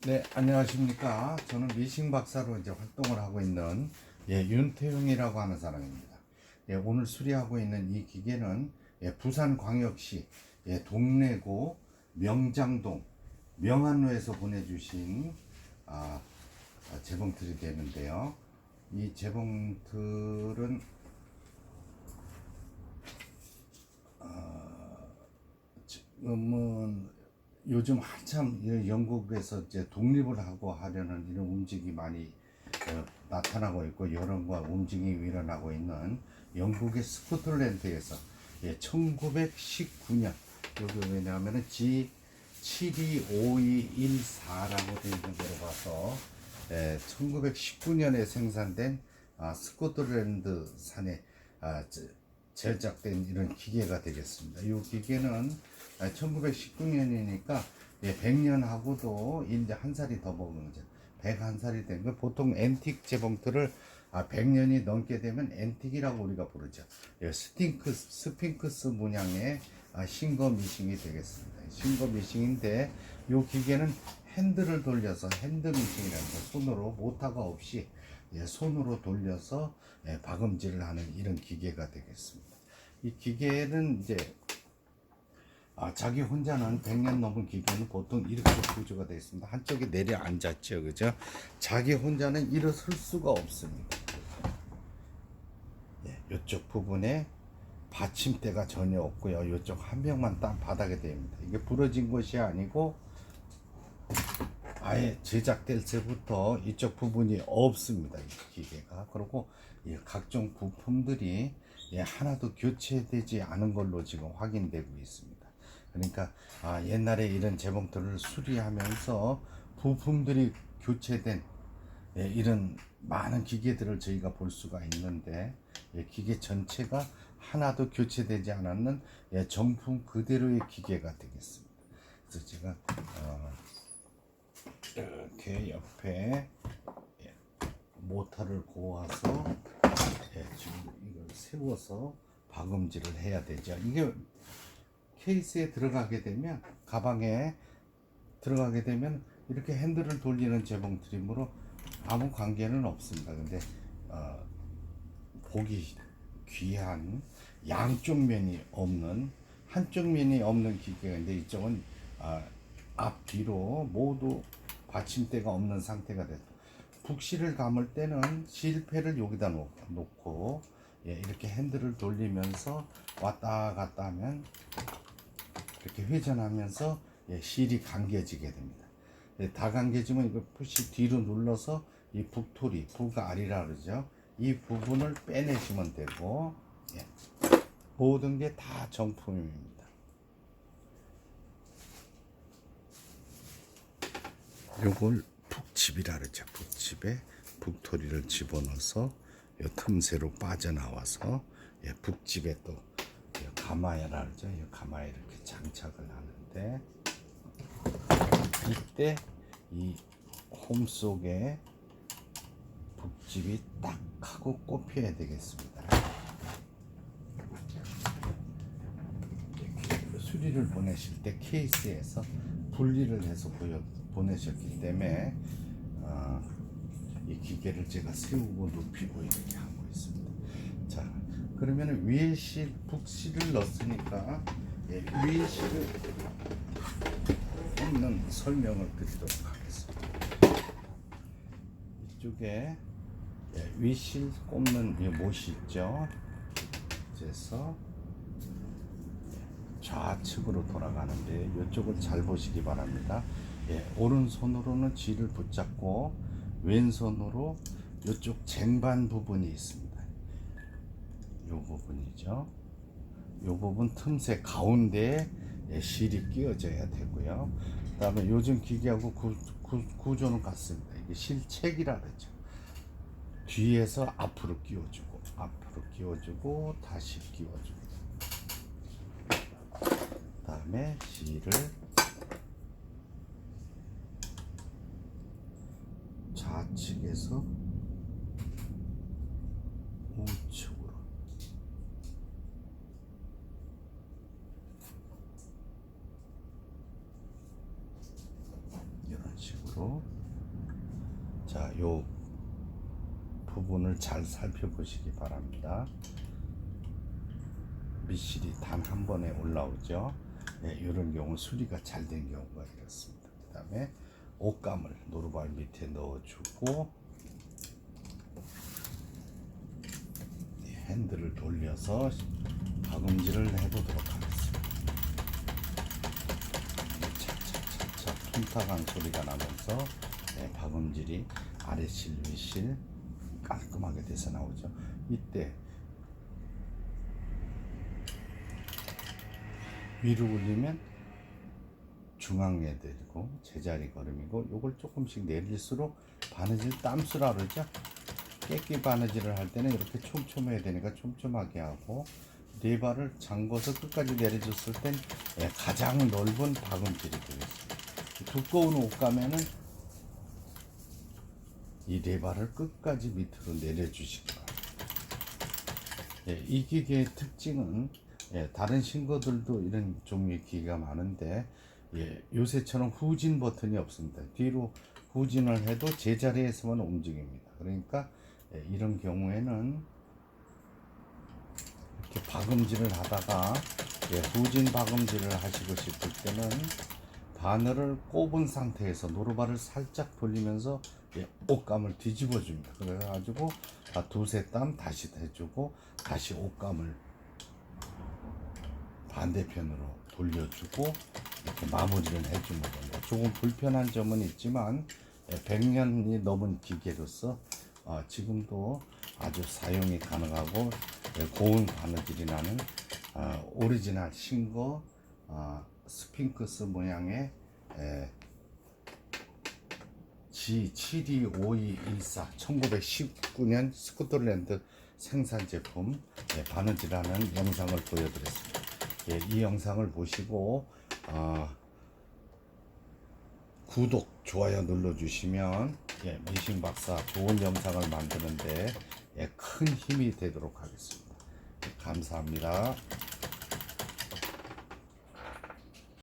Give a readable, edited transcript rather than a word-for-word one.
네, 안녕하십니까. 저는 미싱 박사로 이제 활동을 하고 있는 윤태용이라고 하는 사람입니다. 오늘 수리하고 있는 이 기계는 부산광역시 동래구 명장동 명안로에서 보내주신 재봉틀이 되는데요. 이 재봉틀은 지금은 요즘 한참 영국에서 이제 독립을 하고 하려는 이런 움직임이 많이 나타나고 있고 여론과 움직임이 일어나고 있는 영국의 스코틀랜드에서 1919년 여기 왜냐하면은 G725214라고 되어 있는 거로 봐서 1919년에 생산된 스코틀랜드 산에 제작된 이런 기계가 되겠습니다. 이 기계는 1919년이니까 100년하고도 이제 한 살이 더 먹은 거죠. 101살이 된 거. 보통 앤틱 재봉틀을 100년이 넘게 되면 앤틱이라고 우리가 부르죠. 스핑크스 문양의 싱거 미싱이 되겠습니다. 싱거 미싱인데 이 기계는 핸들을 돌려서 핸드 미싱이라는 거, 손으로 모터가 없이 손으로 돌려서 박음질을 하는 이런 기계가 되겠습니다. 이 기계는 이제 자기 혼자는 100년 넘은 기계는 보통 이렇게 구조가 되어 있습니다. 한쪽에 내려 앉았죠, 그죠? 자기 혼자는 일어설 수가 없습니다. 이쪽 부분에 받침대가 전혀 없고요. 이쪽 한 명만 딱 바닥에 됩니다. 이게 부러진 것이 아니고 아예 제작될 때부터 이쪽 부분이 없습니다. 이 기계가. 그리고 각종 부품들이 하나도 교체되지 않은 걸로 지금 확인되고 있습니다. 그러니까 옛날에 이런 재봉틀을 수리하면서 부품들이 교체된 이런 많은 기계들을 저희가 볼 수가 있는데 기계 전체가 하나도 교체되지 않았는 정품 그대로의 기계가 되겠습니다. 그래서 제가 이렇게 옆에 모터를 고아서 지금 이걸 세워서 박음질을 해야 되죠. 이게 케이스에 들어가게 되면, 가방에 들어가게 되면 이렇게 핸들을 돌리는 재봉틀이므로 아무 관계는 없습니다. 근데 보기 귀한 양쪽 면이 없는, 한쪽 면이 없는 기계인데 이쪽은 앞뒤로 모두 받침대가 없는 상태가 돼서 북실을 감을 때는 실패를 여기다 놓고 이렇게 핸들을 돌리면서 왔다 갔다 하면 이렇게 회전하면서 실이 감겨지게 됩니다. 다 감겨지면 이거 푸시 뒤로 눌러서 이 북토리, 북알이라 그러죠. 이 부분을 빼내시면 되고 모든 게 다 정품입니다. 요걸 북칩이라 그러죠. 북칩에 북토리를 집어넣어서 이 틈새로 빠져나와서 북집에 또 가마에라 그러죠. 이 가마에 이렇게 장착을 하는데 이때 이 홈 속에 북집이 딱 하고 꼽혀야 되겠습니다. 수리를 보내실 때 케이스에서 분리를 해서 보내셨기 때문에 이 기계를 제가 세우고 눕히고 이렇게 하고 있습니다. 자, 그러면 위에 실, 북실을 넣었으니까 위에 실을 없는 설명을 드리도록 하겠습니다. 이쪽에 위실 꼽는 이 못이 있죠. 그래서 좌측으로 돌아가는데 이쪽을 잘 보시기 바랍니다. 오른손으로는 쥐를 붙잡고 왼손으로 이쪽 쟁반 부분이 있습니다. 이 부분이죠. 이 부분 틈새 가운데에 실이 끼워져야 되고요. 그 다음에 요즘 기계하고 구조는 같습니다. 이게 실책이라 그러죠. 뒤에서 앞으로 끼워주고 앞으로 끼워주고 다시 끼워주고 그 다음에 실을 좌측에서 우측으로 이런 식으로 후, 자, 요 부분을 잘 살펴보시기 바랍니다. 미실이 단 한 번에 올라오죠. 네, 이런 경우 수리가 잘 된 경우가 이렇습니다. 그 다음에 옷감을 노루발 밑에 넣어주고 핸들을 돌려서 박음질을 해보도록 하겠습니다. 차차차차 통탁한 소리가 나면서 박음질이 아래실 위실 깔끔하게 돼서 나오죠. 이때 위로 올리면 중앙에 들고 제자리 걸음이고, 요걸 조금씩 내릴수록 바느질 땀수라 그러죠. 깨끼 바느질을 할 때는 이렇게 촘촘해야 되니까 촘촘하게 하고, 네 발을 잠궈서 끝까지 내려줬을 땐 가장 넓은 박음질이 되겠습니다. 두꺼운 옷감에는 이 네 발을 끝까지 밑으로 내려주시기 바랍니다. 이 기계의 특징은 다른 신거들도 이런 종류의 기계가 많은데 요새처럼 후진 버튼이 없습니다. 뒤로 후진을 해도 제자리에서만 움직입니다. 그러니까 이런 경우에는 이렇게 박음질을 하다가 후진 박음질을 하시고 싶을 때는 바늘을 꼽은 상태에서 노루발을 살짝 돌리면서 옷감을 뒤집어 줍니다. 그래가지고 두세 땀 다시 해주고, 다시 옷감을 반대편으로 돌려주고 이렇게 마무리를 해주는 겁니다. 조금 불편한 점은 있지만 100년이 넘은 기계로서 지금도 아주 사용이 가능하고 고운 바느질이 나는 오리지널 신거 스핑크스 모양의 G725214 1919년 스코틀랜드 생산 제품 바느질하는 영상을 보여드렸습니다. 이 영상을 보시고 구독, 좋아요 눌러주시면 미싱 박사 좋은 영상을 만드는데 큰 힘이 되도록 하겠습니다. 감사합니다.